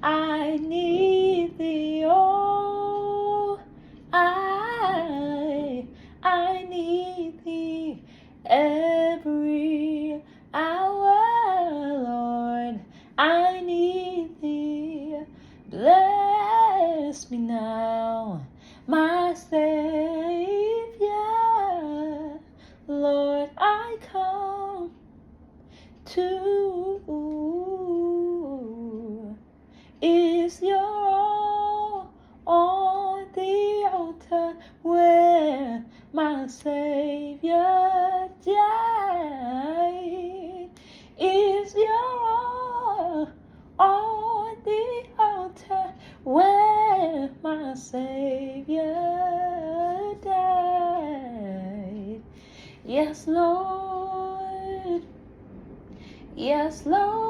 I need thee, oh, I need thee every hour, Lord. I need thee. Bless me now, my Savior. Lord, I come to. Is your all on the altar where my Savior died? Is your all on the altar where my Savior died? Yes, Lord. Yes, Lord.